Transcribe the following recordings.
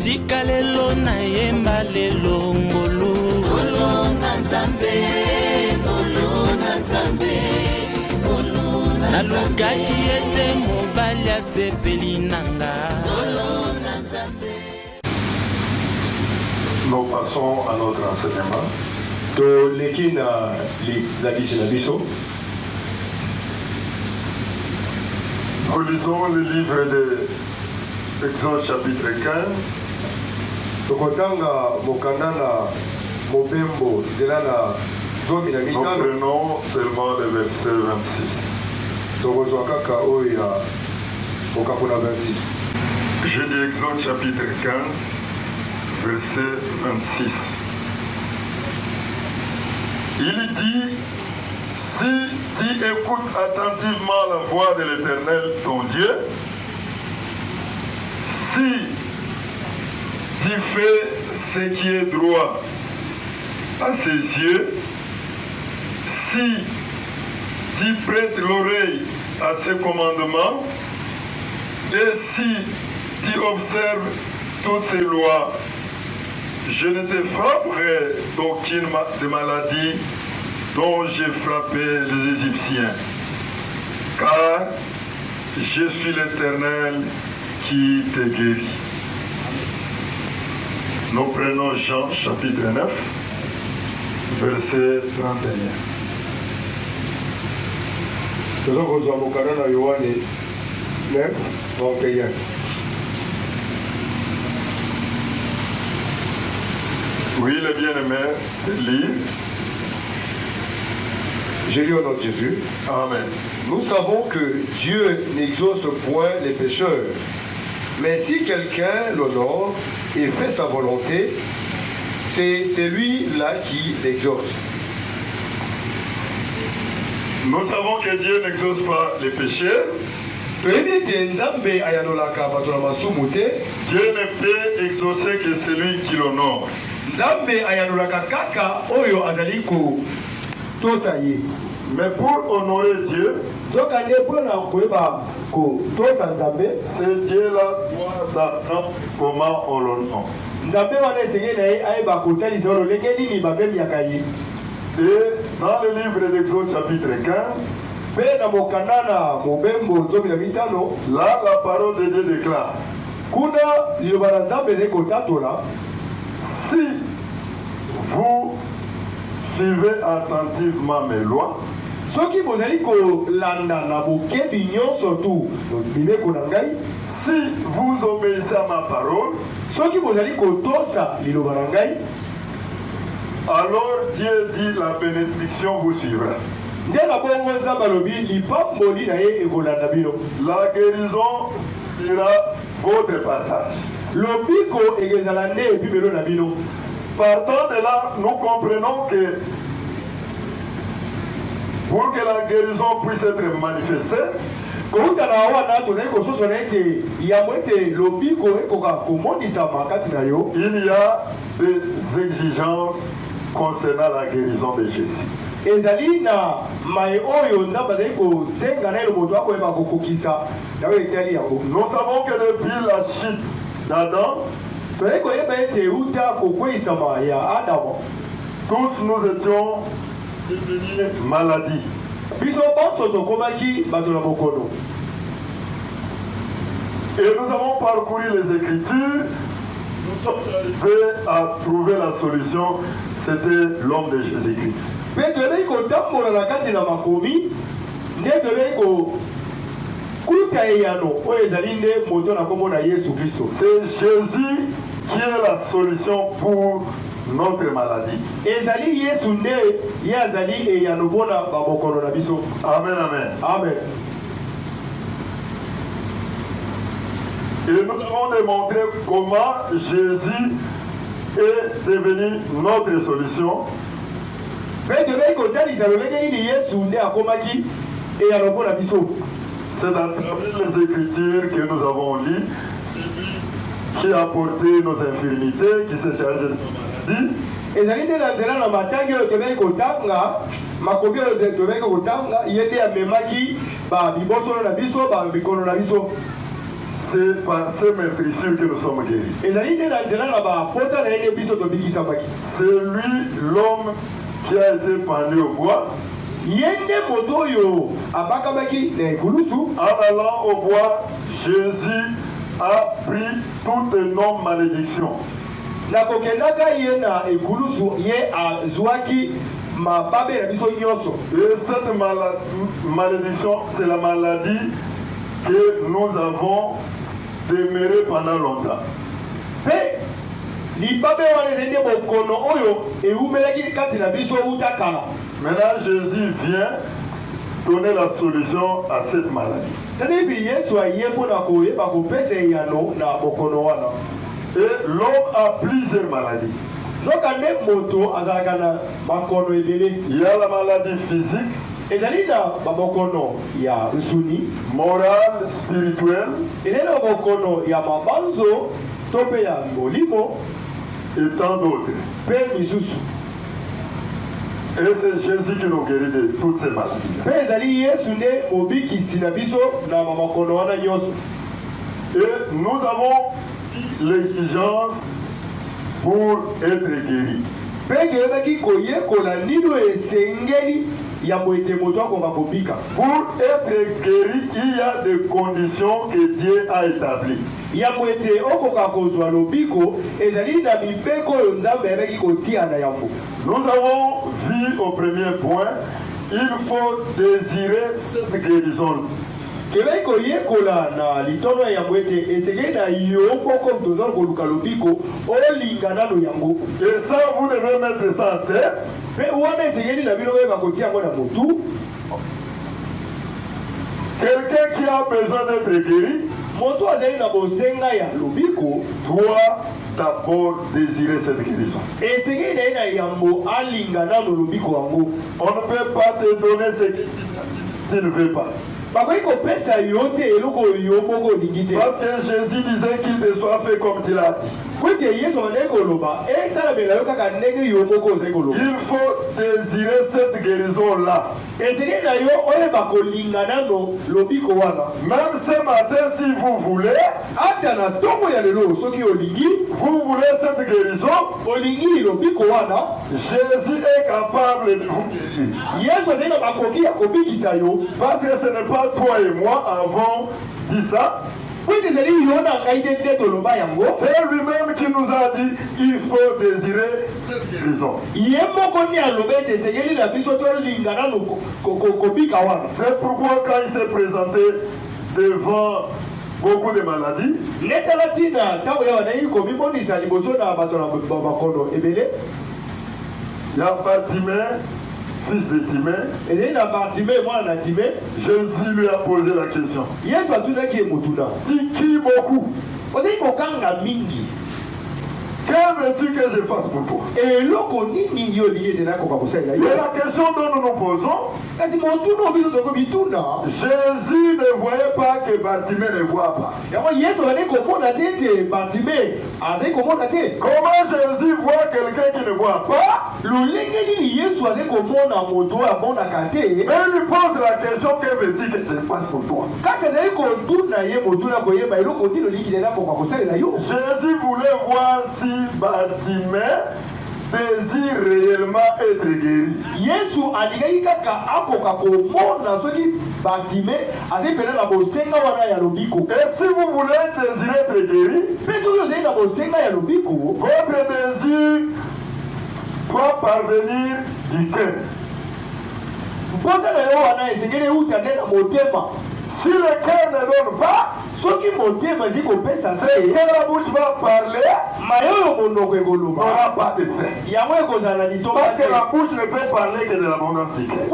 tika lelo na yemba lelo ngolu ngolu na nzambe nalukaki ete mobali asepeli nanga. Nous passons à notre enseignement. Nous lisons le livre de Exode chapitre 15. Nous prenons seulement le verset 26. Je dis Exode chapitre 15, verset 26. Il dit, si tu écoutes attentivement la voix de l'Éternel, ton Dieu, si tu fais ce qui est droit à ses yeux, si tu prêtes l'oreille à ses commandements, et si tu observes toutes ces lois, je ne te frapperai d'aucune maladie dont j'ai frappé les Égyptiens, car je suis l'Éternel qui te guérit. Nous prenons Jean chapitre 9, verset 31. Oui, le bien-aimé, lire. Je lis au nom de Jésus. Amen. Nous savons que Dieu n'exauce point les pécheurs. Mais si quelqu'un l'honore et fait sa volonté, c'est celui-là qui l'exauce. Nous savons que Dieu n'exauce pas les péchés. Dieu ne peut exaucer que celui qui l'honore. Mais pour honorer Dieu, c'est Dieu-là doit apprendre comment on l'honore. Et dans le livre d'Exode chapitre 15, là la parole de Dieu déclare, si vous suivez attentivement mes lois, si vous obéissez à ma parole, alors Dieu dit la bénédiction vous suivra. La guérison sera votre partage. Partant de là, nous comprenons que pour que la guérison puisse être manifestée, il y a des exigences concernant la guérison de Jésus. Nous savons que depuis la chute d'Adam, tous nous étions devenus maladies. Et nous avons parcouru les Écritures, nous sommes arrivés à trouver la solution, c'était l'homme de Jésus-Christ. C'est Jésus qui est la solution pour notre maladie. Amen, amen. Amen. Et nous avons démontré comment Jésus est devenu notre solution. C'est à travers les Écritures que nous avons lues. C'est lui qui a porté nos infirmités, qui s'est chargé de nos maladies. C'est C'est par ces meurtrissures que nous sommes guéris. C'est lui, l'homme qui a été pendu au bois. En allant au bois, Jésus a pris toute énorme malédiction. Et cette malédiction, c'est la maladie que nous avons demeuré pendant longtemps. Maintenant, Jésus vient donner la solution à cette maladie. Et l'homme a plusieurs maladies. Il y a la maladie physique, morale, spirituelle, et tant d'autres. Et c'est Jésus qui nous guérit de toutes ces maladies. Et nous avons l'exigence pour être guéris. Pour être guéri, il y a des conditions que Dieu a établies. Nous avons vu au premier point, il faut désirer cette guérison. Et ça, vous devez mettre ça en tête. Quelqu'un qui a besoin d'être guéri doit d'abord désirer cette guérison. On ne peut pas te donner ce que tu ne veux pas. Parce que Jésus disait qu'il te soit fait comme tu l'as dit. Il faut désirer cette guérison-là. Même ce matin, si vous voulez, vous voulez cette guérison, Jésus est capable de vous guérir. Parce que ce n'est pas toi et moi avons dit ça. C'est lui-même qui nous a dit il faut désirer cette guérison. C'est pourquoi quand il s'est présenté devant beaucoup de maladies, il y a Bartimée, fils de Timée. Jésus lui a posé la question. Tu qui beaucoup? Que veux-tu que je fasse pour toi? Et la question dont nous nous posons, Jésus ne voyait pas que Bartimée ne voit pas. Comment Jésus voit quelqu'un qui ne voit pas? Mais il lui pose la question, que veux-tu que je fasse pour toi? Jésus voulait voir si Bartimée désire réellement être guéri. Et si vous voulez désirer être guéri, votre désir doit parvenir du cœur. Si le cœur ne donne pas, c'est que la bouche va parler, n'aura pas de paix. Parce que la bouche ne peut parler que de l'abondance du cœur.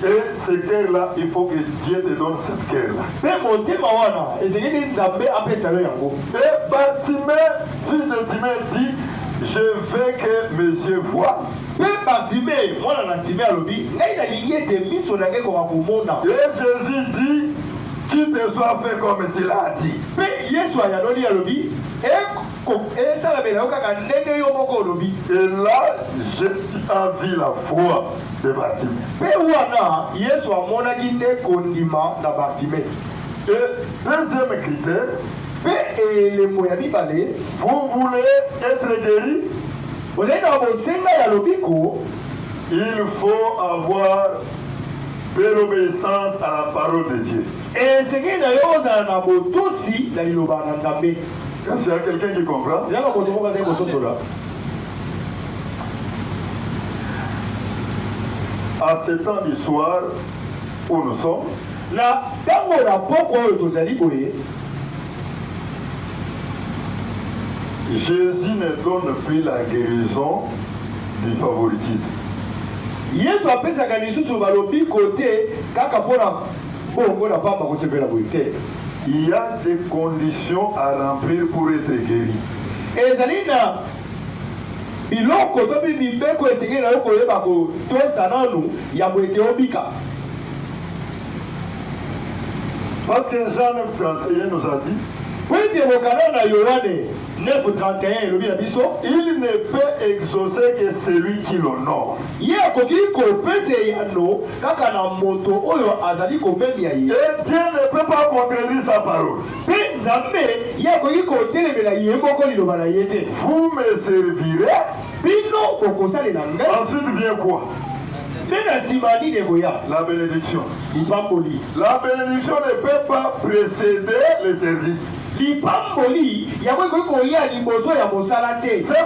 Et ce cœur-là, il faut que Dieu te donne cette cœur-là. Et Bartimée, fils de Timée, dit, je veux que mes yeux voient. Et Jésus dit, qu'il te soit fait comme tu l'as dit. Et là, Jésus a vu la foi de Bartimée. Et deuxième critère, vous voulez être guéri, il faut avoir de l'obéissance à la parole de Dieu. Est-ce qu'il y a quelqu'un qui comprend? À ce temps du soir où nous sommes, Jésus ne donne plus la guérison du favoritisme. Il y a des conditions à remplir pour être guéri. Parce que Jean 9:31 nous a dit, il ne peut exaucer que celui qui l'honore. Et Dieu ne peut pas contredire sa parole. Vous me servirez. Ensuite vient quoi? La bénédiction. La bénédiction ne peut pas précéder le service. C'est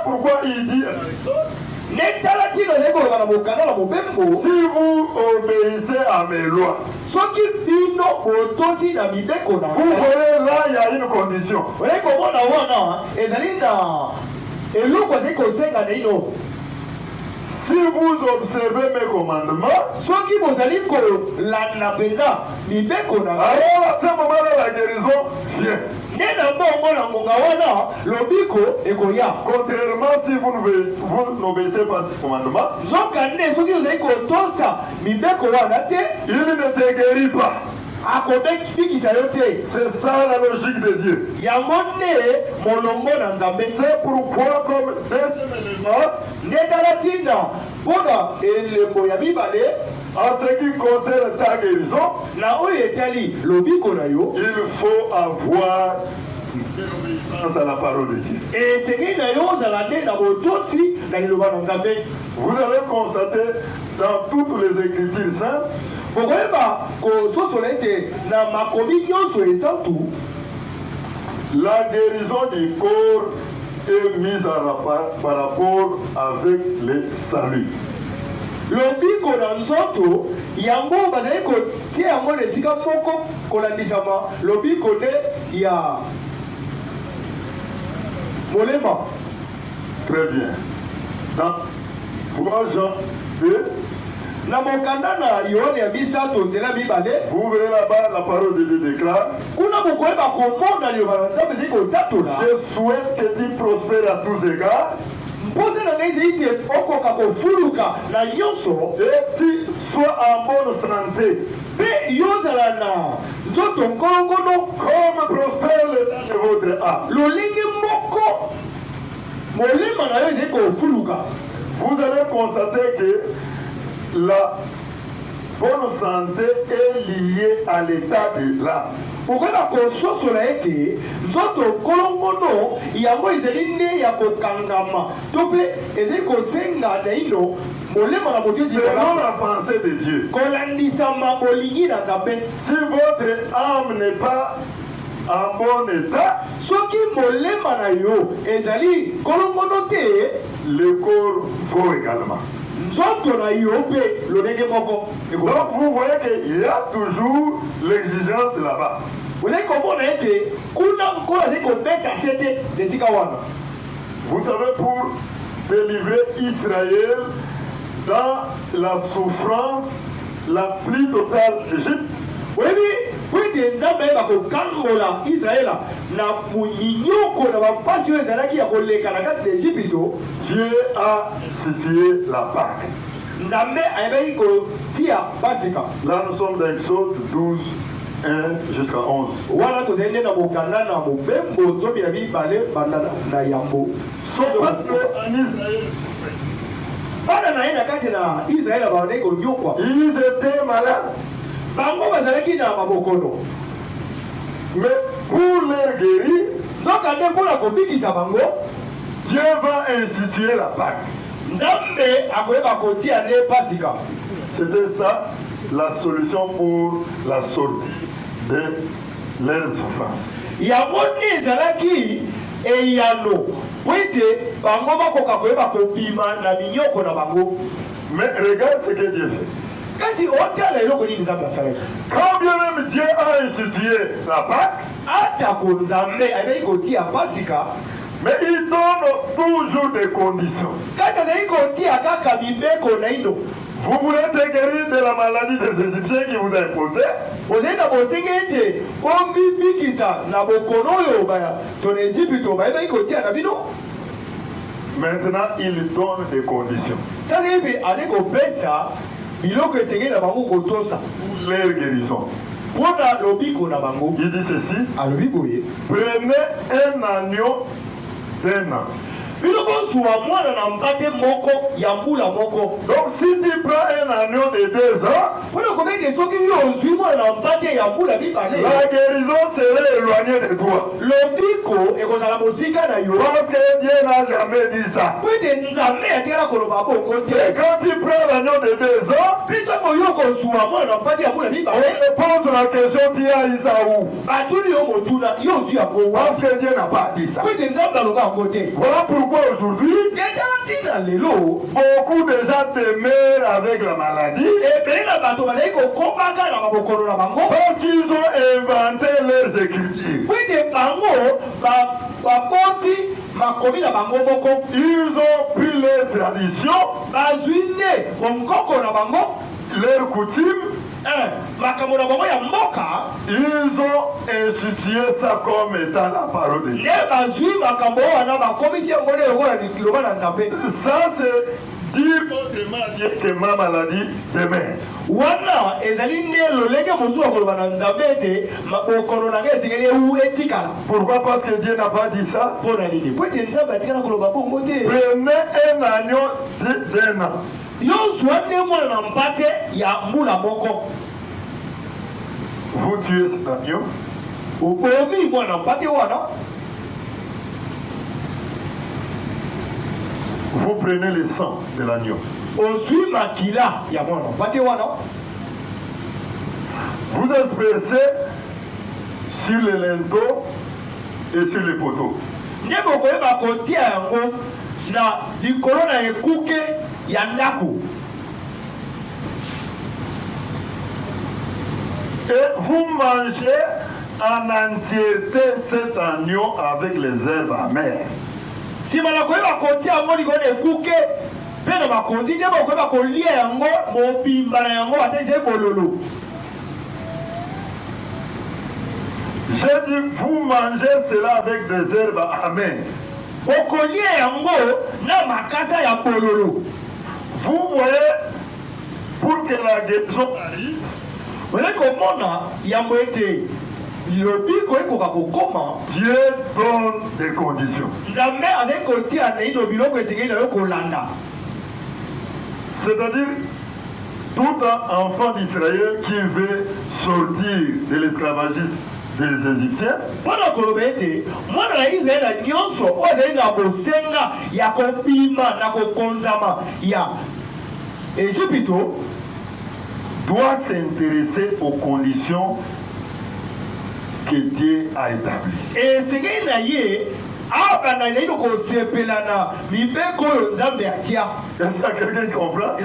pourquoi il dit, si vous obéissez à mes lois, vous voyez là, il y a une condition. Si vous observez mes commandements, alors à ce moment-là, la guérison vient. Contrairement si vous n'obéissez pas ces commandements, il ne te guérit pas. C'est ça la logique de Dieu. C'est pourquoi, comme deuxième élément, en ce qui concerne ta guérison, il faut avoir une obéissance à la parole de Dieu. Vous allez constater dans toutes les Écritures saintes, la guérison du corps est mise en rapport par rapport avec le salut. Très bien. Dans 3 Jean 2, vous verrez là-bas la parole de Dieu déclare, je souhaite que tu prospères à tous égards et tu sois en bonne santé comme prospère l'état de votre âme. Vous allez constater que la bonne santé est liée à l'état de l'âme. Selon la pensée de Dieu, si votre âme n'est pas en bon état, le corps vaut également. Donc vous voyez qu'il y a toujours l'exigence là-bas. Vous savez, pour délivrer Israël dans la souffrance la plus totale d'Égypte, Dieu a institué la Pâque. Là nous sommes dans Exode 12, 1 1 jusqu'à 11. Voilà, tu as dit dans mon canal, dans mon bembo, tu as dit parler dans Yambo. Son peuple en Israël souffrait. Ils étaient malades. Mais pour les guérir, Dieu va instituer la Pâque. C'était ça la solution pour la sortie de leurs souffrances. Mais regarde ce que Dieu fait. Quand bien même Dieu a institué la Pâque, mais il donne toujours des conditions. Vous voulez être guéri de la maladie des Égyptiens qui vous a imposé? Maintenant, il donne des conditions pour leur guérison. Il dit ceci: prenez un agneau d'un an. Donc si tu prends un agneau de 2 ans, la guérison serait éloignée de toi. Parce que Dieu n'a jamais dit ça. Et quand tu prends l'agneau de 2 ans, on pose la question: tu as eu ça où? Parce que Dieu n'a pas dit ça. Voilà pourquoi aujourd'hui, beaucoup de gens te meurent avec la maladie parce qu'ils ont inventé leurs écritures. Ils ont pris leurs traditions, leurs coutumes. Ils ont institué ça comme étant la parole de Dieu. Ça, c'est dire autrement à Dieu que ma maladie demain. Pourquoi? Parce que Dieu n'a pas dit ça. Prenez un agneau d'un an. Vous tuez cet agneau. Vous prenez le sang de l'agneau. Vous aspercez sur les linteaux et sur les poteaux. Et vous mangez en entièreté cet agneau avec les herbes amères. J'ai dit, vous mangez cela avec des herbes amères. Vous voyez, pour que la guérison arrive, Dieu donne des conditions. C'est-à-dire, tout enfant d'Israël qui veut sortir de l'esclavagisme des Égyptiens, doit s'intéresser aux conditions que Dieu a établies. Est-ce qu'il y a quelqu'un qui comprend? Oui,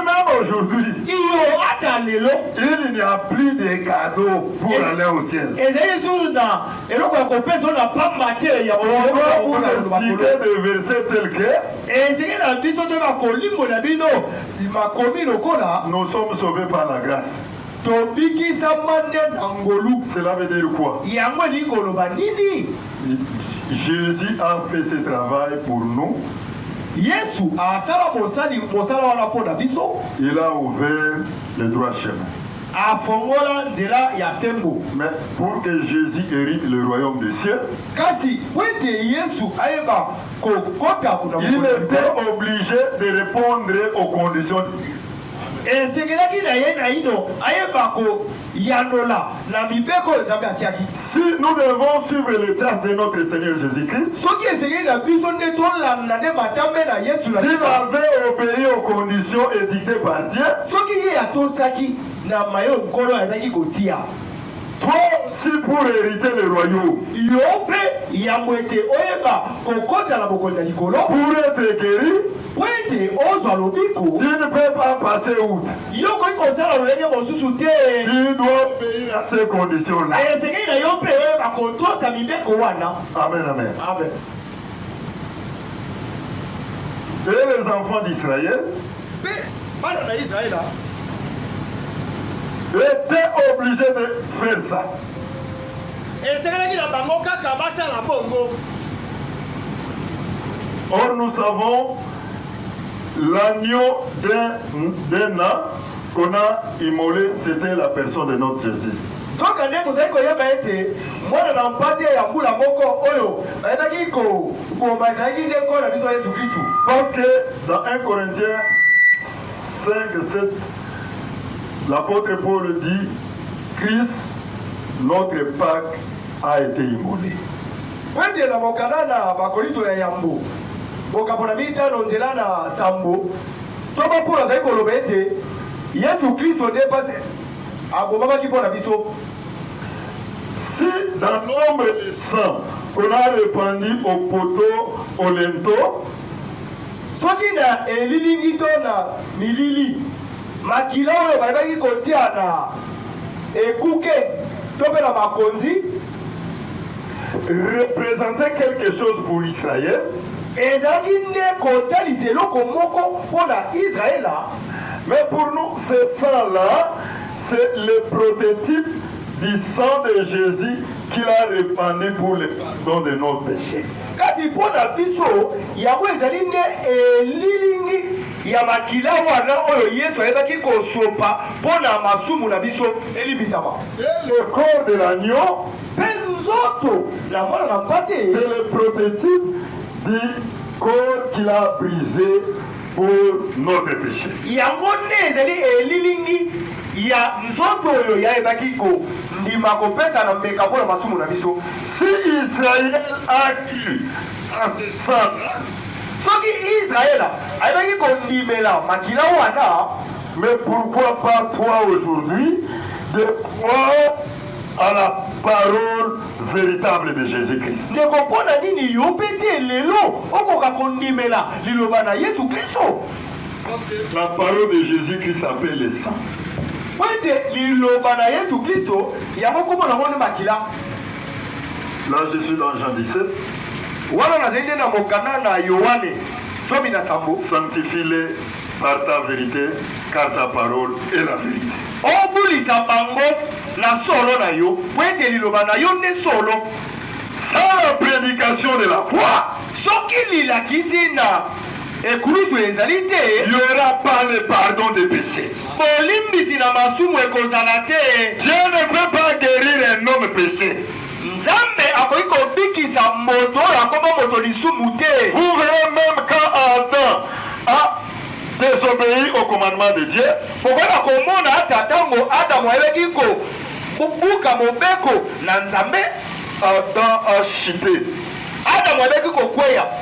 même aujourd'hui, il n'y a plus de cadeaux pour aller au ciel. On va vous expliquer des versets tels que nous sommes sauvés par la grâce. Cela veut dire quoi? Jésus a fait ce travail pour nous. Il a ouvert le droit chemin. Mais pour que Jésus hérite le royaume des cieux, il était obligé de répondre aux conditions. Si nous devons suivre les traces de notre Seigneur Jésus-Christ, s'il avait obéi aux conditions édictées par Dieu, toi aussi pour hériter le royaume, pour être guéri, tu ne peux pas passer outre. Tu dois obéir à ces conditions-là. Amen, amen. Et les enfants d'Israël étaient obligés de faire ça. Or, nous savons l'agneau d'un an qu'on a immolé, c'était la personne de notre Jésus. Parce que dans 1 Corinthiens 5, 7, l'apôtre Paul dit, Christ, notre Pâque, a été immolé. Si dans l'ombre de sang qu'on a répandu au poteau, au linteau, représentait quelque chose pour Israël, mais pour nous, ce sang-là, c'est le prototype du sang de Jésus qu'il a répandu pour le pardon de nos péchés. Le corps de l'agneau, c'est le prototype du corps qu'il a brisé pour notre péché. Si Israël a cru à ce sang, mais pourquoi pas toi aujourd'hui de croire à la parole véritable de Jésus-Christ? Parce que la parole de Jésus-Christ s'appelle le sang. Là, je suis dans Jean 17. Sanctifie-les par ta vérité, car ta parole est la vérité. Sans la prédication de la foi, il n'y aura pas le pardon des péchés. Dieu ne peut pas guérir un homme péché. Vous verrez même quand Adam a désobéi au commandement de Dieu, Adam a chuté.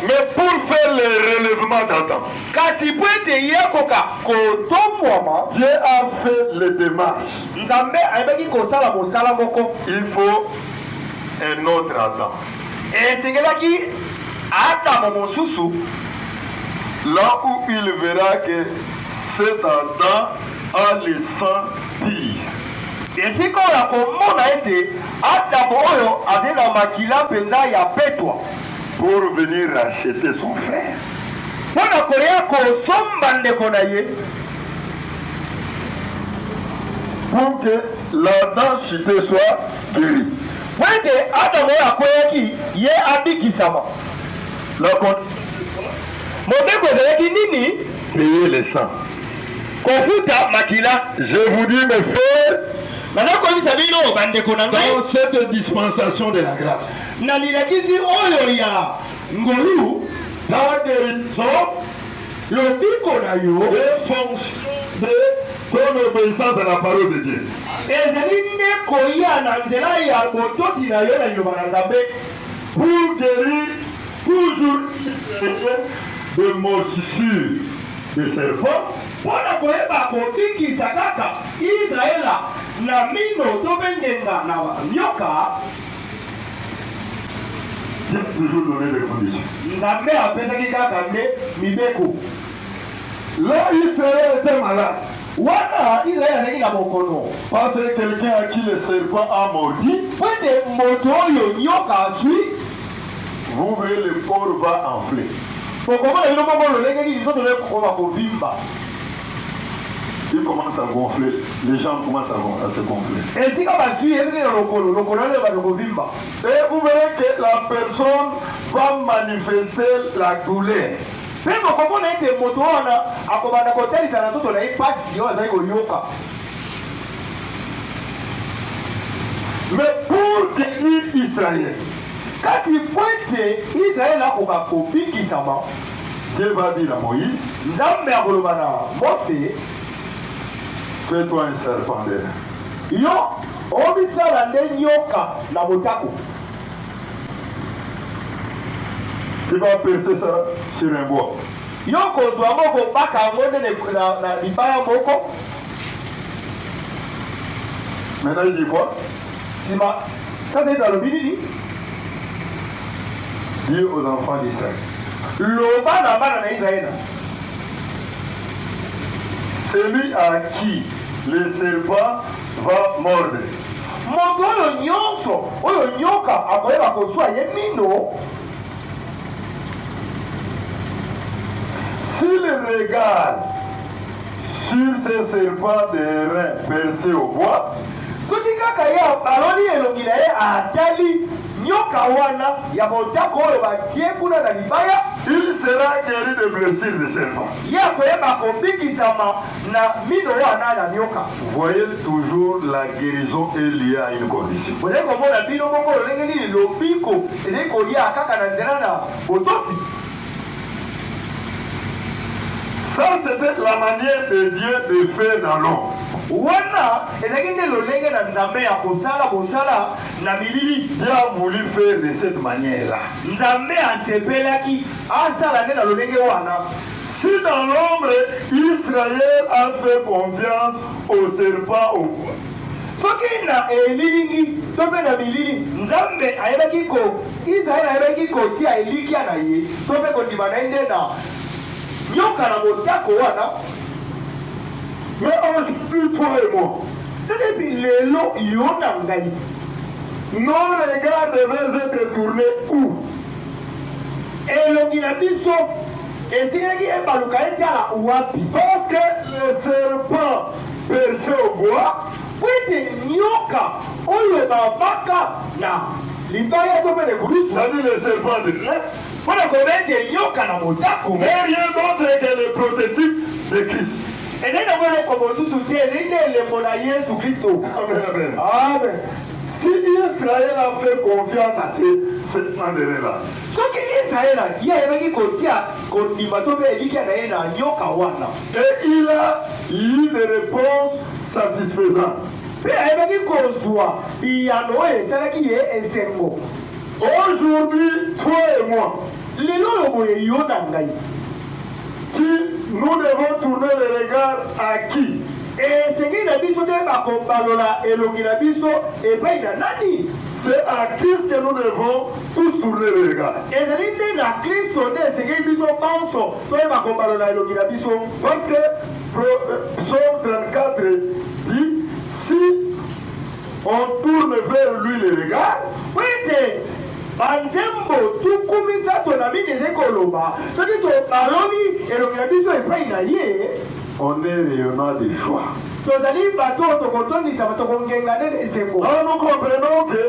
Mais pour faire le relèvement d'Adam, Dieu a fait les démarches. Il faut un autre Adam. Là où il verra que cet Adam a le sang pire. Pour venir racheter son frère. Pour que l'Adam chuté soit guéri. La condition, payer le sang. kofuta makila. Je vous dis, mes frères, Dans cette dispensation de la grâce, na lilakizi oyo ya ngolu ta guérison, lobiko na yo est fonction de ton obéissance à la parole de Dieu. ezali nde koya na nzela ya botosi na yo na liloba na Nzambe Pour guérir toujours Israël de morsissure de serpent, mpona koyeba kobikisa kaka Israela na mino to mpe ngenga na nyoka. Dieu a toujours donné des conditions. Nzambe apesaki kaka nde mibeko. Là, Israël était malade. Wana Israela azalaki na bokono Parce que quelqu'un à qui le serpent a mordu, po ete moto oyo nyoka azwi vous verrez, le corps va enfler. okomona bino moko lolenge nini nzoto ekokoma kovimba. Il commence à gonfler. Les gens commencent à se gonfler. Esika bazwi eziki na lokolo oyo bato kovimba. Et vous verrez que la personne va manifester la douleur. Mpe bokomona ete moto wana akobanda kotalisa na nzoto na ye mpasi oyo azali koyoka. Mais pour guérir Israël, kasi po ete Israele akoka kobikisama, Dieu va dire à Moïse, Nzambe akoloba na Mose, fais-toi un serpent d'air. yo obisala nde nyoka na botako. Tu vas percer ça sur un bois. Yo kozwa ngo kobaka yango nde na libaya moko. Maintenant, il dit quoi? Nsima sasa hivi alobi nini? Dis aux enfants d'Israël, Loba na bana na Israele, celui à qui le serpent va mordre, moto oyo nyonso oyo nyoka akoyeba kozwa ye mino, s'il regarde sur ces serpents de reins percés au bois, soki kaka ye aloni elongi na ye atali nyoka wana ya botako oyo batie kuna na libaya, il sera guéri de blessures de serpent. ye akoyeba kobikisama na mino wana na nyoka. Voyez toujours, la guérison est liée à une condition. Ozali komona bino moko lolenge nini lobiko ezali kolia kaka na nzela na botosi. Ça, c'était la manière de Dieu de faire dans l'homme. Wana ezalaki nde lolenge na Nzambe ya kosala bosala na milili. Dieu a voulu faire de cette manière-là. Nzambe asepelaki asala nde na lolenge wana. Si dans l'ombre, Israël a fait confiance au serpent au bois, Soki na elilingi to mpe na milili Nzambe ayebaki ko Israele ayebaki kotia elikia na ye to mpe kondima na ye nde na nyoka na botako wana. mais aujourd'hui, toi et moi, Sasa epi lelo yo na ngai nos regards devaient être tournés où? elongi na biso esikaki ebaluka etala wapi? Parce que le serpent perché au bois, Po ete nyoka oyo bavaka na libaya to mpe nekulusu c'est-à-dire le serpent de Dieu, mpona koba ete nyoka na botako n'est rien d'autre que le prototype de Christ. ezali nango eloko mosusu te, ezali nde elembo na Yesu Kristo. Amen, amen. Amen. Si Israël a fait confiance à ces serpents-là, soki Israele ye ayebaki kotia kondima to mpe elikia na ye na nyoka wana et il a eu des réponses satisfaisantes. mpe ayebaki kozwa biyano oyo esalaki ye esengo. Aujourd'hui, toi et moi, lelo oyo boye yo na ngai nous devons tourner le regard à qui? esengi na biso te bakobalola elongi na biso epai na nani? C'est à Christ que nous devons tous tourner le regard. ezali nde na Kristo nde esengeli biso banso toyeba kobalola elongi na biso. Parce que Psaume 34 dit, si on tourne vers lui le regard, po ete banzembo tuku misato na mini ezali koloba soki tobaloli elongi na biso epai na ye, on est rayonnant de joie. tozali bato tokotondisama tokongenga nde esengo. Alors nous comprenons que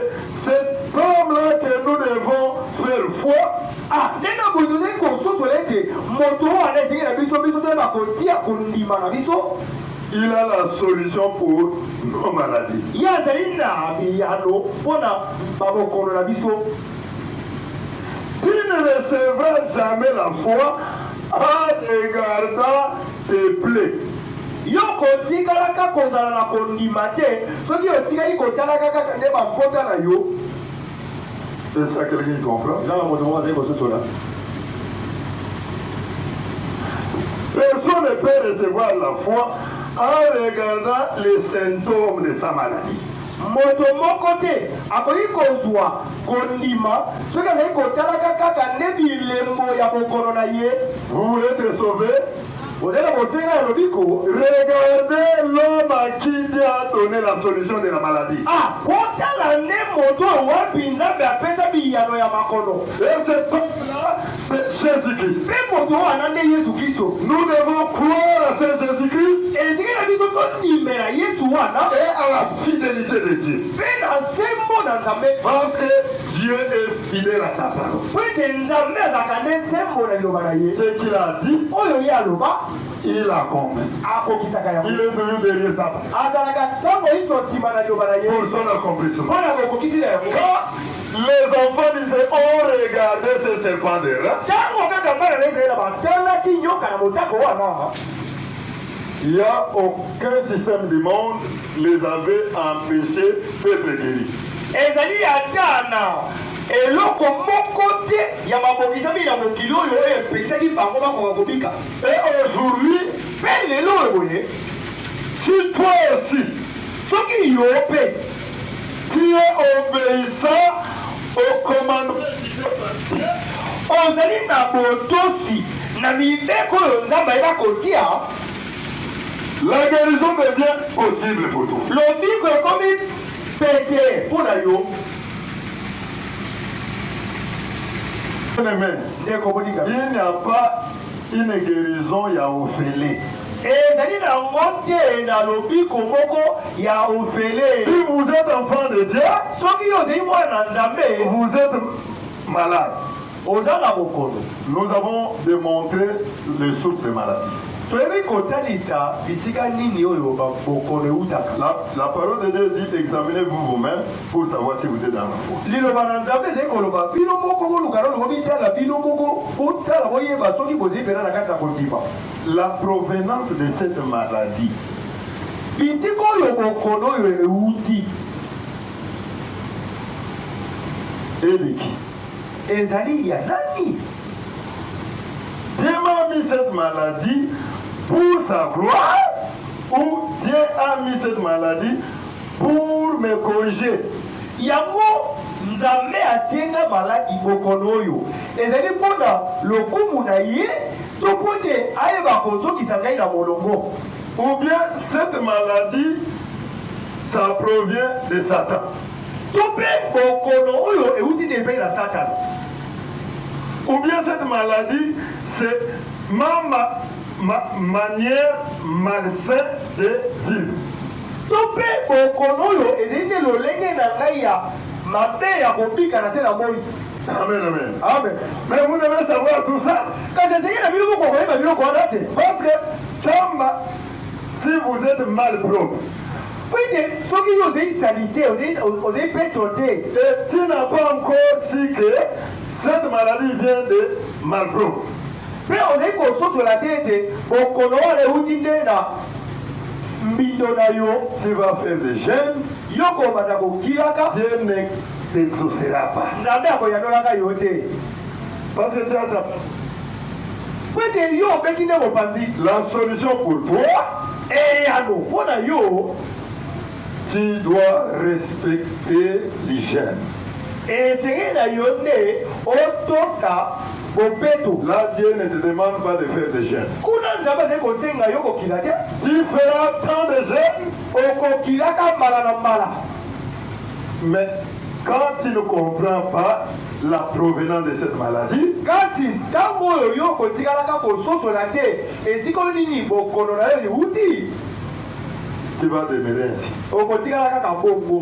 cet homme-là que nous devons faire foi, nde na boye tozali kososola ete moto wana esengeli na biso toyeba Il a la solution pour nos maladies. Tu ne recevras jamais la foi en regardant tes plaies. Est-ce que quelqu'un comprend? Personne ne peut recevoir la foi en regardant les symptômes de sa maladie. Vous voulez être sauvé? Regardez l'homme à qui Dieu a donné la solution de la maladie. Et cet homme-là, c'est Jésus-Christ. Nous devons croire à ce Jésus-Christ et à la fidélité de Dieu. Parce que Dieu est fidèle à sa parole. Ce qu'il a dit, il a accompli. Il est venu derrière sa parole pour son accomplissement. Quand les enfants disaient, on regardait ces serpents de rat, il n'y a aucun système du monde les avait empêchés d'être guéris. Et aujourd'hui, si toi aussi tu es obéissant au commandement la guérison devient possible pour toi. Il n'y a pas une guérison, il y a Ophélie. Si vous êtes enfant de Dieu, vous êtes malade. Nous avons démontré les sources de maladie. La parole de Dieu dit examinez-vous vous-même pour savoir si vous êtes dans la foi. La provenance de cette maladie est de qui? Dieu m'a mis cette maladie pour sa gloire, ou Dieu a mis cette maladie pour me corriger. Ou bien cette maladie, ça provient de Satan. Ou bien cette maladie, c'est ma manière malsaine de vivre. Amen, amen. Amen. Mais vous devez savoir tout ça. Parce que si vous êtes mal propre, et tu n'as pas encore su que cette maladie vient de malpropre. Tu vas faire des jeûnes. Dieu ne t'exaucera pas. Parce que tu as ta... La solution pour toi, tu dois respecter l'hygiène. Là, Dieu ne te demande pas de faire des jeûnes. Tu feras tant de jeûnes. Mais quand tu ne comprends pas la provenance de cette maladie, tu vas demeurer ainsi.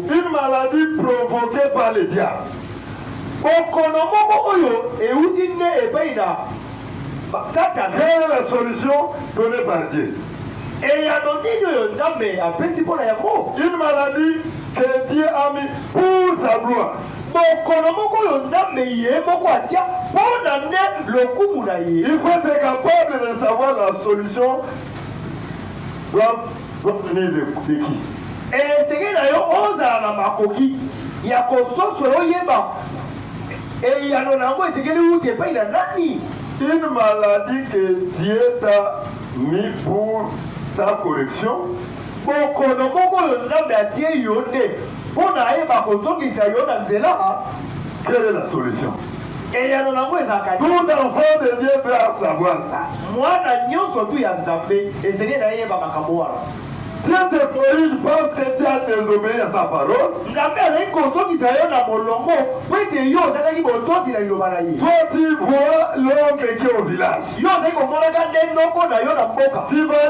Une maladie provoquée par le diable. Satan. Quelle est la solution donnée par Dieu? Et il y a un principe. Une maladie que Dieu a mis pour sa gloire. Il faut être capable de savoir la solution doit venir de qui. Et c'est que d'ailleurs, on a la makoki. Il y a qu'on soit sur le yéba. Et il y a un ango, c'est que nous n'avons pas nani. Une maladie que Dieu t'a mis pour ta correction. Quelle est la solution? Tout enfant de Dieu doit savoir ça. Dieu te corrige parce que tu as désobéi à sa parole. Toi, tu vois l'oncle qui est au village. Tu vas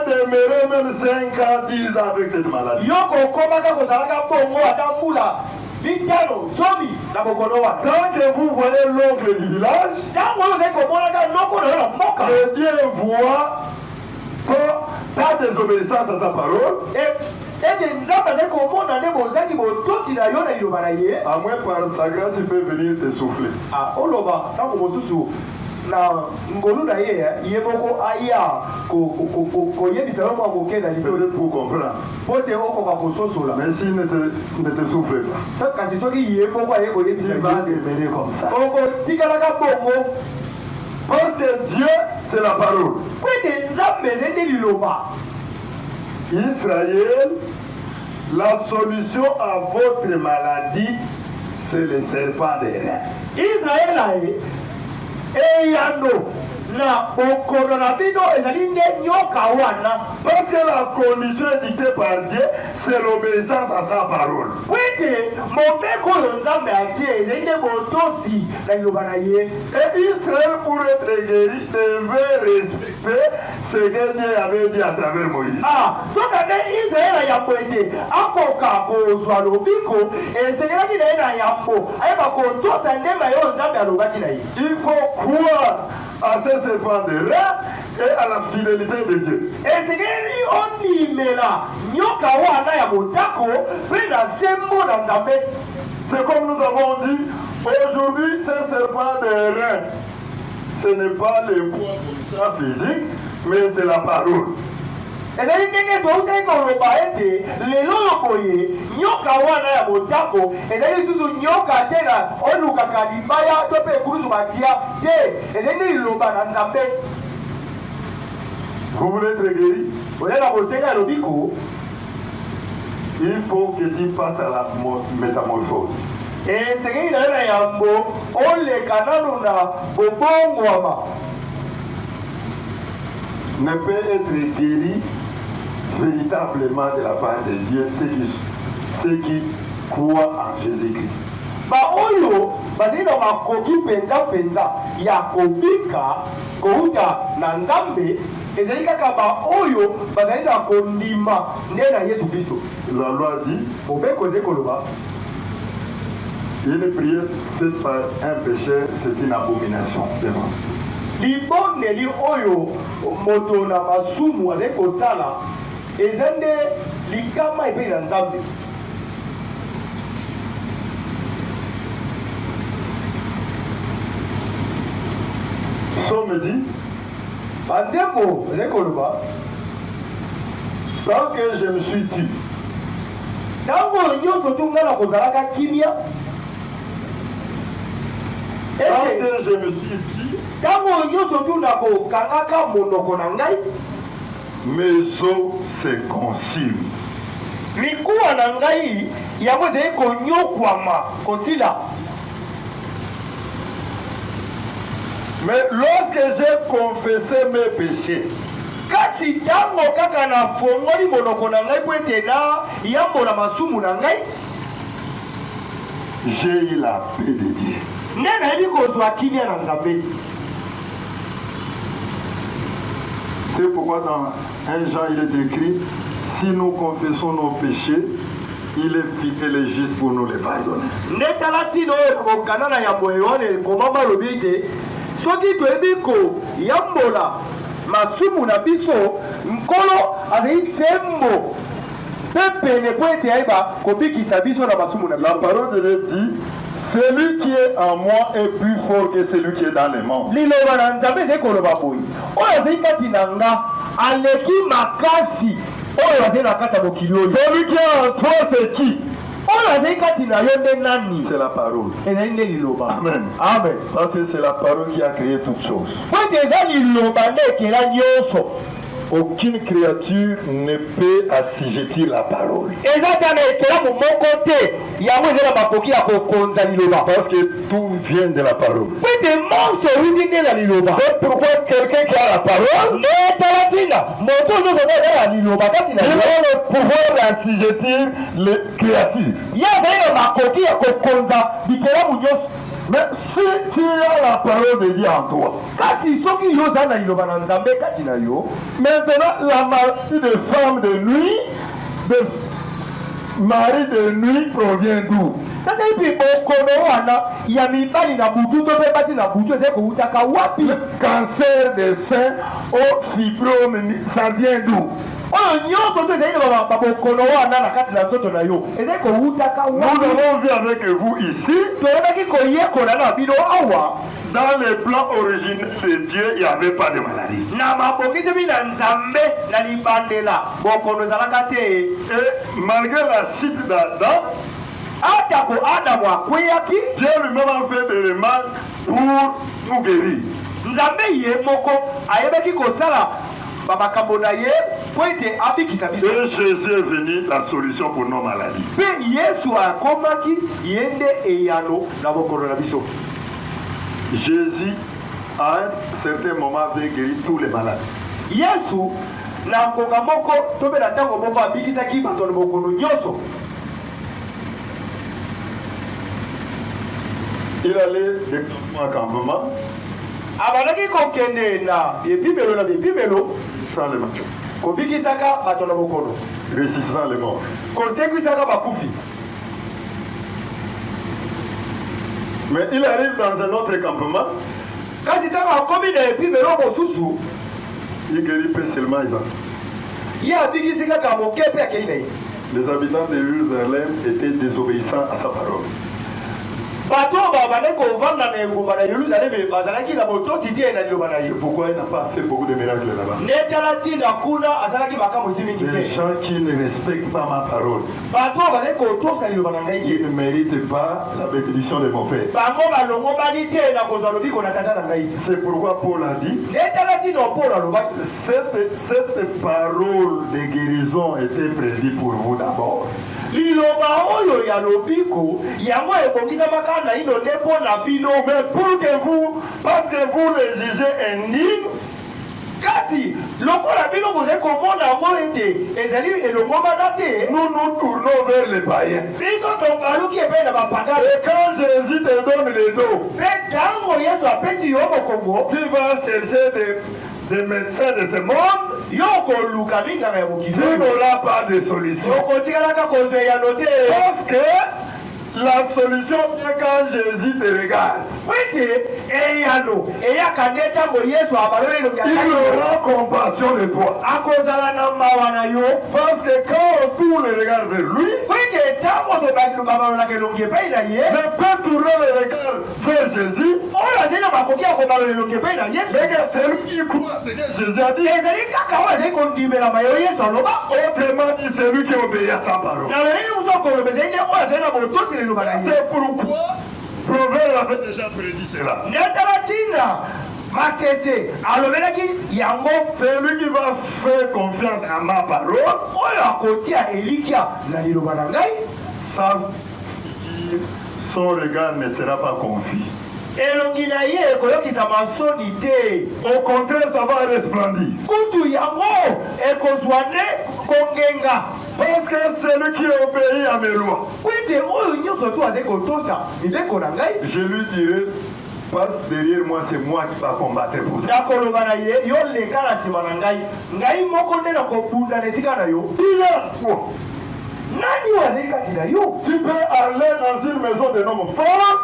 demeurer même 5 ans, 10 ans avec cette maladie. Tant que vous voyez l'oncle du village, le Dieu voit ta désobéissance à sa parole. À moins par sa grâce, il peut venir te souffler. Peut-être pour comprendre. Mais s'il ne te souffle pas, tu vas demeurer comme ça. Parce que Dieu, c'est la parole. Israël, la solution à votre maladie, c'est le serpent des reins. Israël, parce que la condition dictée par Dieu, c'est l'obéissance à sa parole. Et Israël, pour être guéri, devait respecter ce que Dieu avait dit à travers Moïse. Il faut croire à ce serpent de reins et à la fidélité de Dieu. C'est comme nous avons dit, aujourd'hui, ce serpent de reins, ce n'est pas le poids comme ça physique, mais c'est la parole. Vous voulez être guéri? Il faut que tu passes à la métamorphose. Ne peut être guéri véritablement de la part de Dieu ceux qui croient en Jésus-Christ. La loi dit une prière faite par un pécheur, c'est une abomination devant. Somme dit, tant que je me suis tué, tant que je me suis dit, mes os se consument. Mais lorsque j'ai confessé mes péchés, j'ai eu la paix de Dieu. C'est pourquoi dans 1 Jean il est écrit, si nous confessons nos péchés, il est fidèle et juste pour nous les pardonner. soki toyebi koyambola masumu na biso nkolo azali sembo pepene po ete ayeba kobikisa biso na masumu na biso. La parole de Dieu dit, celui qui est en moi est plus fort que celui qui est dans les mondes. liloba na nzambe ezali koloba boye oyo azali kati na nga aleki makasi oyo azali na kati ya mokili oyo. Celui qui est en toi, c'est qui? oyo azali kati na yo nde nani? C'est la parole. ezali nde liloba. Amen. Amen. Parce que c'est la parole qui a créé toutes choses. po ete eza liloba nde ekela nyonso. Aucune créature ne peut assujettir la parole. eza tana ekelamu moko te yango eza na bakoki ya kokonza liloba. Parce que tout vient de la parole. po ete monso ewuti nde na liloba. C'est pourquoi quelqu'un qui a la parole, nde tala ntina moto nyonso nde eza na liloba kati na il yo. a le pouvoir d'assujettir les créatures. ye azali na makoki ya kokonza bikelamu nyonso. Mais si tu as la parole de Dieu en toi, kasi soki yo oza na liloba na nzambe kati na yo, maintenant la maladie de femme de nuit, de mari de nuit provient d'où? sasa hivi bokono wana ya mibali na butu to mpe basi na butu ezali kowutaka wapi? Le cancer des seins au fibrome, ça vient d'où? oyo nyonso nto ezali na babokono wana na kati na nzoto na yo ezali kowutaka Nous wapi? avons vu avec vous ici, toyebaki koyekola na bino awa dans les plans originels de Dieu, il n'y avait pas de maladie. na mabongisi mi na nzambe na libandela bokono ezalaka te. Et malgré la chute d'Adam, atako adamu akweyaki Dieu lui-même a fait des remarques pour nous guérir. nzambe ye moko ayebaki kosala bamakambo na ye po ete abikisa biso. Et Jésus est venu la solution pour nos maladies. mpe yesu akomaki ye nde eyano na bokono na biso. Jésus, à un certain moment, avait guéri tous les malades. yesu na ngonga moko to mpe na ntango moko abikisaki bato na bokono nyonso. Il allait de campement en campement abandaki kokende na bipimelo na bipimelo sans le match, kobikisaka bato na bokono, ressuscitant les morts. kosekwisaka bakufi. Mais il arrive dans un autre campement, kasi ntango akomi na epimelo mosusu il guérit peu seulement Isaac. ye abikisi kaka moke mpe akei na ye. Les habitants de Jérusalem étaient désobéissants à sa parole. bato babandaki kovanda na engumba na yerusaleme bazalaki na botosi te na liloba na ye. Pourquoi il n'a pas fait beaucoup de miracles là-bas? nde tala ntina kuna azalaki makambosi mingi Les te. gens qui ne respectent pas ma parole, bato bazali kotosa liloba na ngai ils te ne méritent pas la bénédiction de mon Père. bango balongobani te na kozwa lobiko na tata na ngai. C'est pourquoi Paul a dit, nde tala ntina mpona alobaki cette parole de guérison était prévue pour vous d'abord. liloba oyo ya lobiko yango ebongisamaka na ino nde mpo na bino. Mais pour que vous, parce que vous les jugez indignes, kasi lokola bino bozali komona yango ete ezali elongomana te nous nous tournons vers les païens. biso tobaluki epai na bapagani. Et quand Jésus te donne le dos, mpe ntango yesu apesi yo mokongo tu vas chercher des médecins de ce monde, yo koluka minganga ya mokili tu n'auras pas de solution. okotikalaka kozwa eyano te. Parce que la solution vient quand Jésus te regarde. po ete eyano eyaka nde ntango yesu abaloli elongi Il aura compassion de toi. akozala na mawa na yo. Parce que quand tout le regarde vers lui, po ete ntango babalolaka elongi epai na ye ne peut tourner le regard vers Jésus. oyo azali na makoki ya kobalola elongi epai na yesu C'est que celui qui croit ce que Jésus a dit, ezali kaka oyo azali kondimelama yo yesu aloba. autrement dit, celui qui obéit à sa parole. na lolenge mosu akoloba ezali nde oyo azali na botosi leloba na ye. C'est pourquoi Proverbe avait déjà prédit cela. netala ntina masese alobelaki yango Celui qui va faire confiance à ma parole, oyo akotia elikia na liloba na ngai son regard ne sera pas confus. elongi na ye ekoyokisa masoni te. Au contraire, ça va resplendir. kutu yango ekozwa nde kongenga. Parce que celui qui obéit à mes lois, kwete oyo nyonso tu azali kotosa mibeko na ngai je lui dirai, passe derrière moi, c'est moi qui va combattre pour toi. nakoloba na ye yo leka na nsima na ngai ngai moko nde nakobunda na esika na yo. Il y a toi. nani oyo azali kati na yo Tu peux aller dans une maison de homme fort.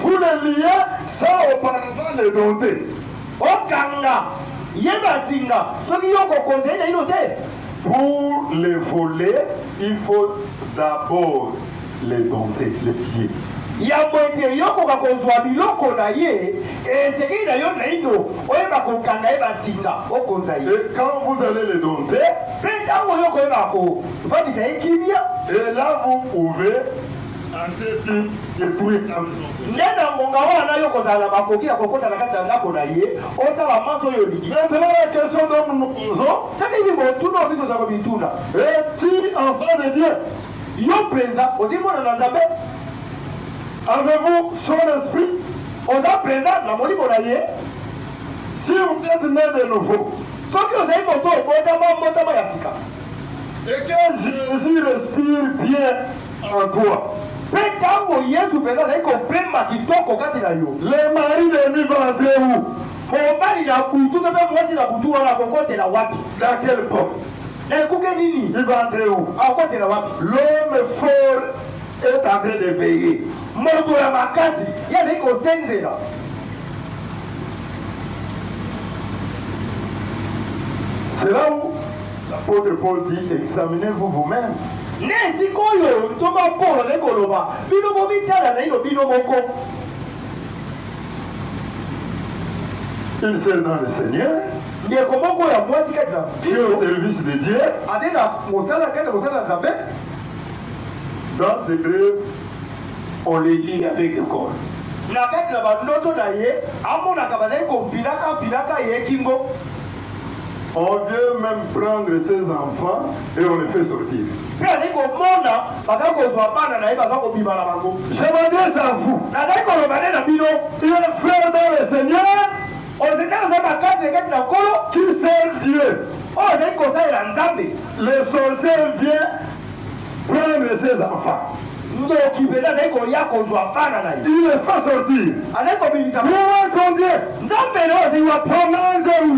Vous les liez sans auparavant les dompter. Pour les voler, il faut d'abord les dompter, les pieds. Et quand vous allez les dompter, et là vous pouvez détruire sa maison. Maintenant la question dont nous nous posons, es-tu enfant de Dieu? Avez-vous son esprit? Si vous êtes né de nouveau et que Jésus respire bien en toi, les maris de nuit vont entrer où? Dans quelle porte? Il va entrer où? L'homme fort est en train de veiller. C'est là où l'apôtre Paul dit, examinez-vous vous-même. Une seule dans le Seigneur, qui est au service de Dieu. Dans ce grèves, on les lit avec le corps. On vient même prendre ses enfants et on les fait sortir. Je m'adresse à vous. Il est frère dans le Seigneur qui sert Dieu. Les sorciers viennent prendre ses enfants. Il les fait sortir. Où est ton Dieu? On mange où?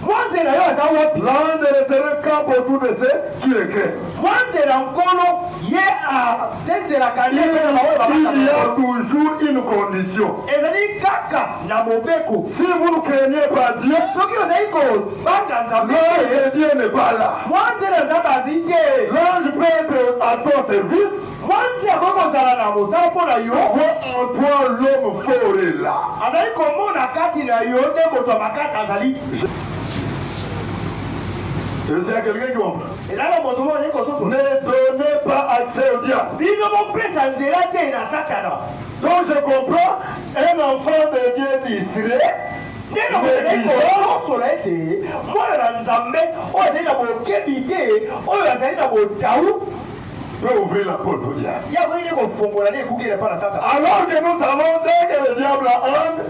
L'un de l'éternel camp autour de ceux qui le craignent. Il y a toujours une condition. Si vous ne craignez pas Dieu, l'ange de Dieu n'est pas là. L'ange peut être à ton service. Vois en toi l'homme fort est là. Est-ce qu'il y a quelqu'un qui comprend? Ne donnez pas accès au diable. Donc je comprends, un enfant de Dieu d'Israël peut ouvrir la porte au diable. Alors que nous savons dès que le diable entre,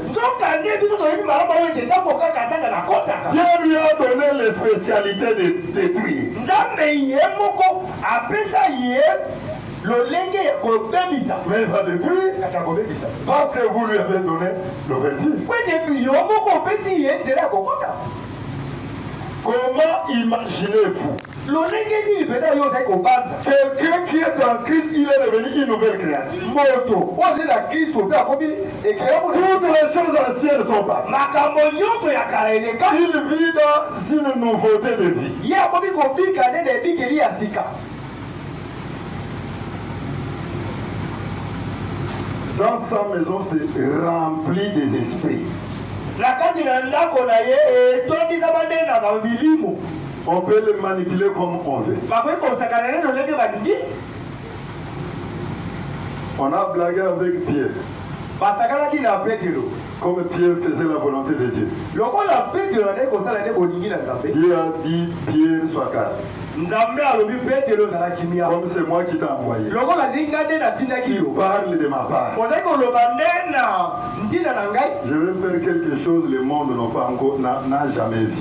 Dieu lui a donné les spécialités de détruire. Mais il va détruire parce que vous lui avez donné l'ouverture. Comment imaginez-vous quelqu'un qui est en Christ, il est devenu une nouvelle créature. Toutes les choses anciennes sont passées. Il vit dans une nouveauté de vie. Dans sa maison, c'est rempli des esprits. On peut les manipuler comme on veut. On a blagué avec Pierre. Comme Pierre faisait la volonté de Dieu. Dieu a dit Pierre soit calme. Comme c'est moi qui t'ai envoyé. Tu parles de ma part. Je vais faire quelque chose le monde n'a jamais vu.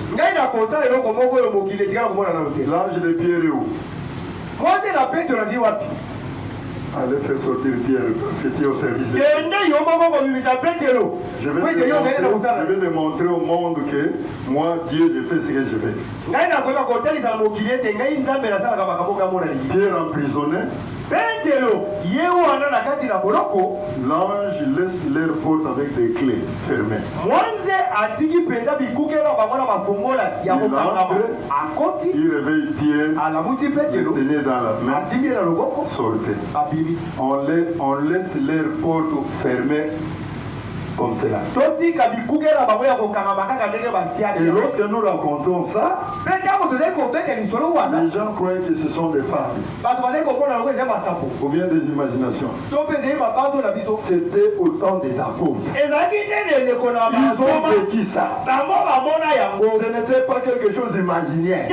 L'ange de Pierre est où? Allez faire sortir Pierre parce que tu es au service de Dieu. Je vais démontrer au monde que moi, Dieu, je fais ce que je fais. Pierre emprisonné, L'ange laisse leur porte avec des clés fermées. Il réveille Pierre, le tenait dans la main, sortait. On laisse leur porte fermée comme cela. Et lorsque nous racontons ça, les gens croient que ce sont des femmes ou bien des imaginations. C'était au temps des apôtres. Ils ont vécu ça. Ce n'était pas quelque chose d'imaginaire.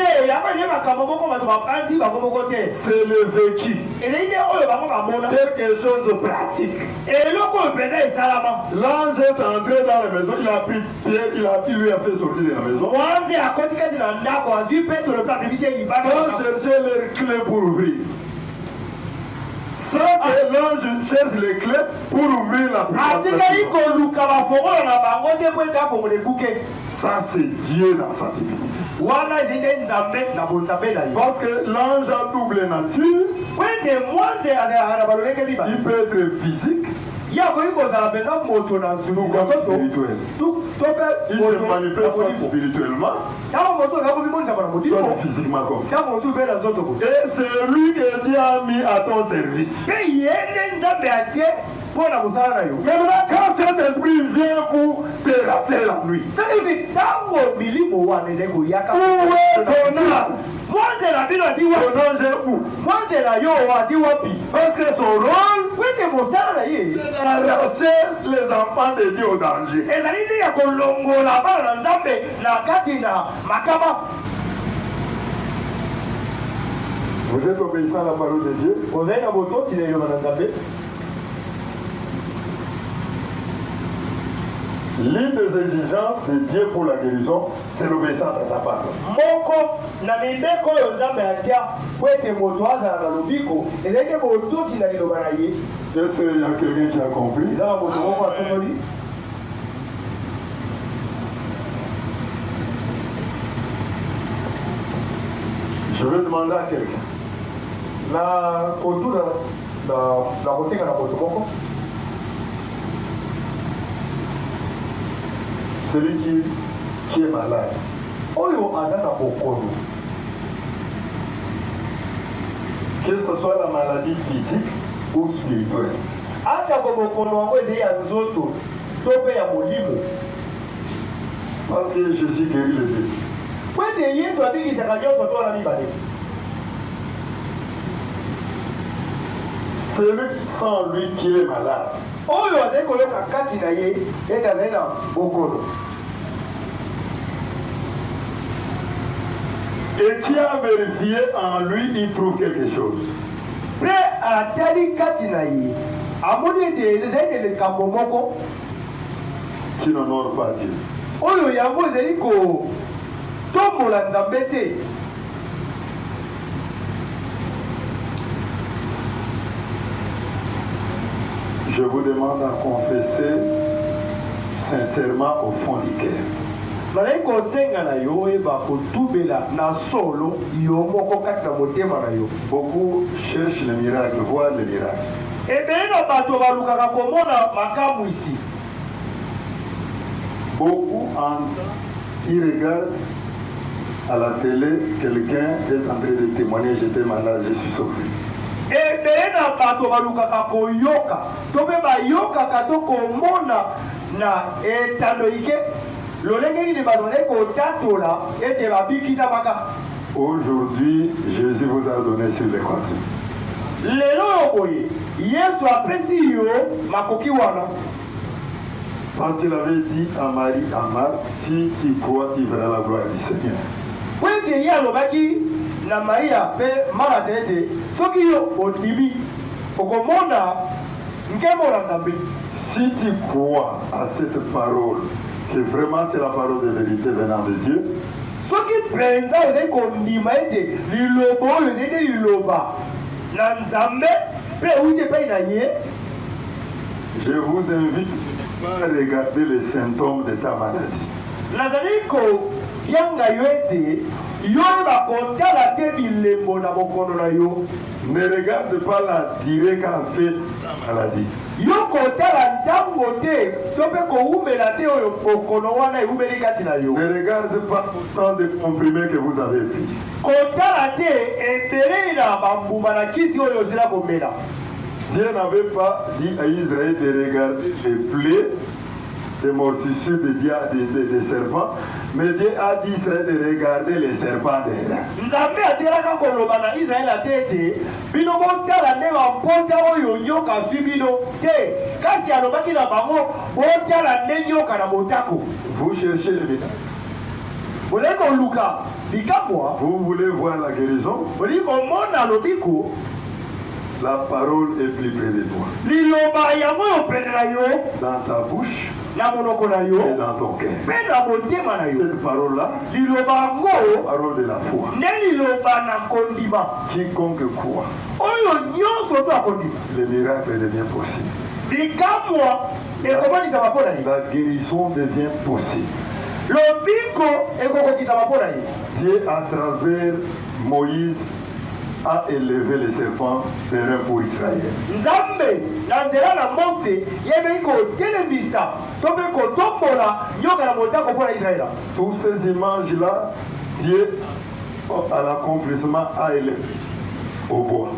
C'est le vécu. Quelque chose de pratique. L'ange est entré dans la maison, il a pris Pierre, il lui a fait sortir de la maison. Sans chercher les clés pour ouvrir. Sans que l'ange cherche les clés pour ouvrir la porte. Ça c'est Dieu dans sa divinité. Parce que l'ange a double nature. Il peut être physique. Il se manifeste soit spirituellement, soit physiquement comme ça. Et c'est lui que Dieu a mis à ton service. Maintenant, quand cet esprit vient pour terrasser la nuit, où est ton âme? Ton ange est où? Parce que son rôle, c'est d'arracher les enfants de Dieu au danger. Vous êtes obéissant à la parole de Dieu? L'une des exigences de Dieu pour la guérison, c'est l'obéissance à sa parole. Est-ce qu'il y a quelqu'un qui a compris? Je vais demander à quelqu'un. Celui qui est malade. Que ce soit la maladie physique ou spirituelle. Parce que Jésus guérit les deux. Celui qui sent lui qu'il est malade. Et qui a vérifié en lui, il trouve quelque chose. Qui n'honore pas Dieu. Je vous demande à confesser sincèrement au fond du cœur. Beaucoup cherchent le miracle, voient le miracle. Beaucoup ils regardent à la télé, quelqu'un est en train de témoigner, j'étais malade, je suis sauvé. Aujourd'hui, Jésus vous a donné sur l'équation. Parce qu'il avait dit à Marie, à Marc, si tu crois, tu verras la gloire du Seigneur. Si tu crois à cette parole, que vraiment c'est la parole de vérité venant de Dieu, je vous invite à regarder les symptômes de ta maladie. Ne regarde pas la durée qu'a fait la maladie. Ne regarde pas autant de comprimés que vous avez pris. Dieu n'avait pas dit à Israël de regarder les plaies, des morsissures des serpents, mais Dieu a dit à Israël de regarder les serpents derrière. Vous cherchez les médailles. Vous voulez voir la guérison? La parole est plus près de toi. Dans ta bouche et dans ton cœur. Cette parole-là, parole de la foi. Quiconque croit, le miracle devient possible. La guérison devient possible. Dieu, à travers Moïse, a élevé les serpents terrain pour Israël. Toutes ces images-là, Dieu, à l'accomplissement, a élevé au bois.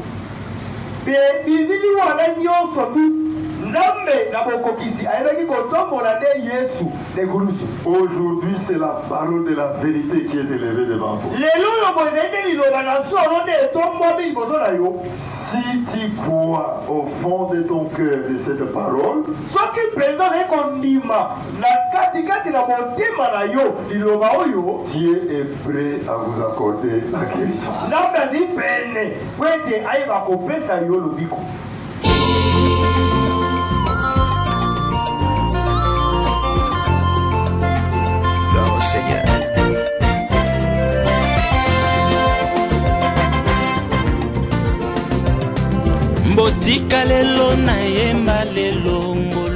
Aujourd'hui, c'est la parole de la vérité qui est élevée devant vous. Si tu crois au fond de ton cœur de cette parole, Dieu est prêt à vous accorder la guérison. Seigneur. Mbotika lelo na yemba lelo.